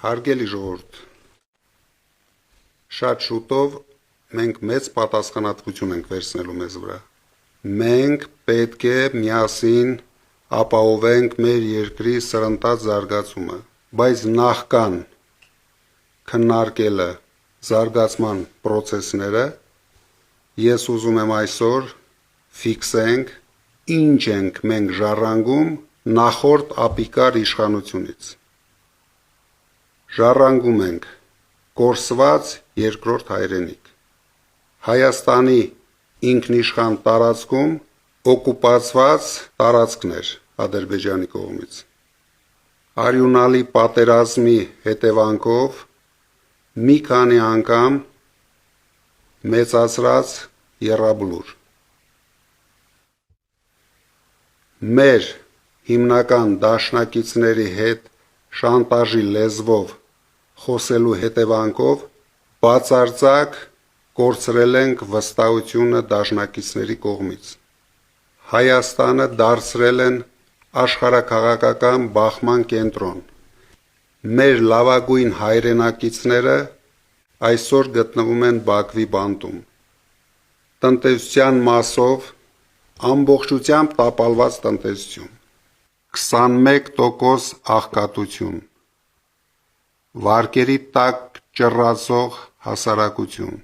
Հարգելի ժողովուրդ, շատ շուտով մենք մեծ պատասխանատվություն ենք վերցնելու մեզ վրա։ Մենք պետք է միասին ապահովենք մեր երկրի սրընթաց զարգացումը, բայց նախքան քննարկելը զարգացման պրոցեսները, ես ուզում եմ այսօր ֆիքսենք ինչ ենք մենք ժառանգում նախորդ ապիկար իշխանությունից։ Ժառանգում ենք կորսված երկրորդ հայրենիք, Հայաստանի ինքնիշխան տարածքում օկուպացված տարածքներ Ադրբեջանի կողմից, արյունալի պատերազմի հետևանքով մի քանի անգամ մեծացրած եռաբլուր, մեր հիմնական դաշնակիցների հետ շանտաժի լեզվով խոսելու հետևանքով բացարձակ կորցրել ենք վստահությունը դաշնակիցների կողմից։ Հայաստանը դարձրել են աշխարհաքաղաքական բախման կենտրոն։ Մեր լավագույն հայրենակիցները այսօր գտնվում են Բաքվի բանտում։ Տնտեսության մասով ամբողջությամբ տապալված տնտեսություն, 21% աղքատություն, վարկերի տակ ճռռացող հասարակություն,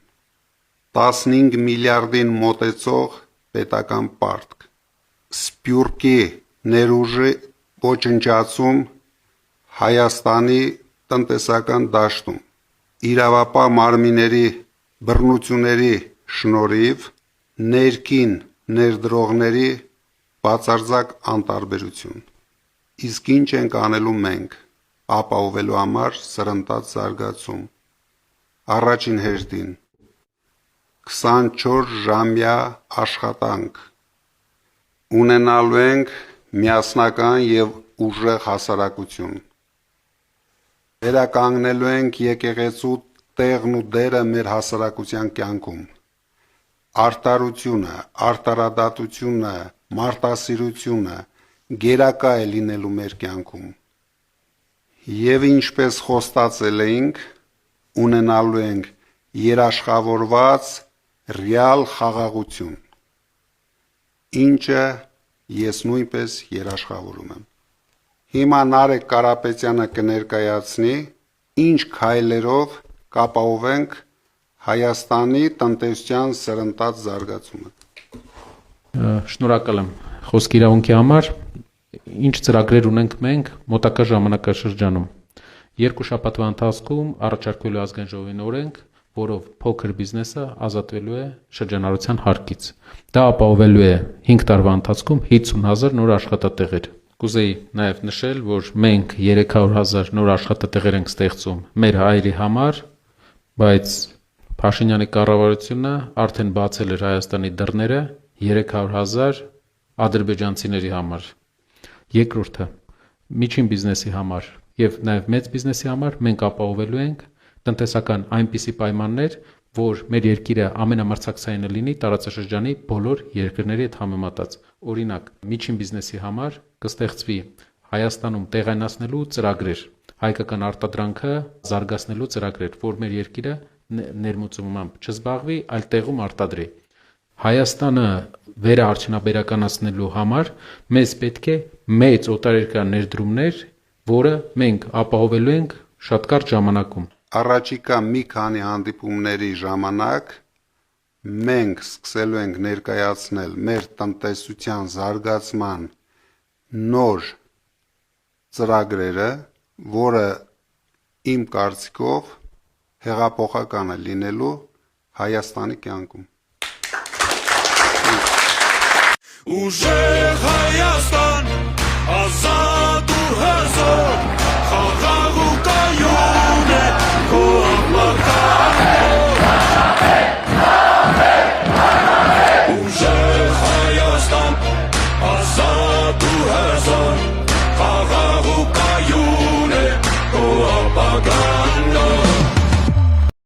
15 միլիարդին մոտեցող պետական պարտք, սփյուռքի ներուժի ոչնչացում Հայաստանի տնտեսական դաշտում, իրավապահ մարմինների բռնությունների շնորհիվ ներքին ներդրողների բացարձակ անտարբերություն։ Իսկ ինչ ենք անելու մենք ապահովելու համար սրընթաց զարգացում։ Առաջին հերթին 24-ժամյա աշխատանք ունենալու ենք միասնական եւ ուժեղ հասարակություն։ Վերականգնելու ենք եկեղեցու տեղն ու դերը մեր հասարակության կյանքում։ Արդարությունը, արդարադատությունը, մարտասիրությունը գերակա է լինելու մեր կյանքում։ Եվ ինչպես խոստացել էինք, ունենալու ենք երաշխավորված ռեալ խաղաղություն, ինչը ես նույնպես երաշխավորում եմ։ Հիմա Նարեկ Կարապետյանը կներկայացնի, ինչ քայլերով կապահովենք Հայաստանի տնտեսության սրընթաց զարգացումը։ Շնորհակալ եմ խոսքի իրավունքի համար։ Ինչ ծրագրեր ունենք մենք մոտակա ժամանակաշրջանում։ 2 շաբաթվա ընթացքում առաջարկվելու ազգային ժողովին օրենք, որով փոքր բիզնեսը ազատվելու է շրջանառության հարկից։ Դա ապահովելու է 5 տարվա ընթացքում 50,000 նոր աշխատատեղեր։ Կուզեի նաև նշել, որ մենք 300,000 նոր աշխատատեղեր ենք ստեղծում մեր հայրի համար, բայց Փաշինյանի կառավարությունը արդեն բացել էր Հայաստանի դռները 300,000 ադրբեջանցիների համար։ Երկրորդը, միջին բիզնեսի համար եւ նաեւ մեծ բիզնեսի համար մենք ապահովելու ենք տնտեսական այնպիսի պայմաններ, որ մեր երկիրը ամենամրցակցայինը լինի տարածաշրջանի բոլոր երկրների հետ համեմատած։ Օրինակ, միջին բիզնեսի համար կստեղծվի Հայաստանում տեղայնացնելու ծրագրեր, հայկական արտադրանքը զարգացնելու ծրագրեր, որ մեր երկիրը ներմուծումամբ չզբաղվի, այլ տեղում արտադրի։ Հայաստանը վերաարդյունաբերականացնելու համար մեզ պետք է մեծ օտարերկրյա ներդրումներ, որը մենք ապահովելու ենք շատ կարճ ժամանակում։ Առաջիկա մի քանի հանդիպումների ժամանակ մենք սկսելու ենք ներկայացնել մեր տնտեսության զարգացման նոր ծրագրերը, որը իմ կարծիքով հեղափոխական է լինելու Հայաստանի կյանքում։ Ուժեղ Հայաստան, ազատ ու հզոր, խաղաղ ու կայուն է քո ապագան։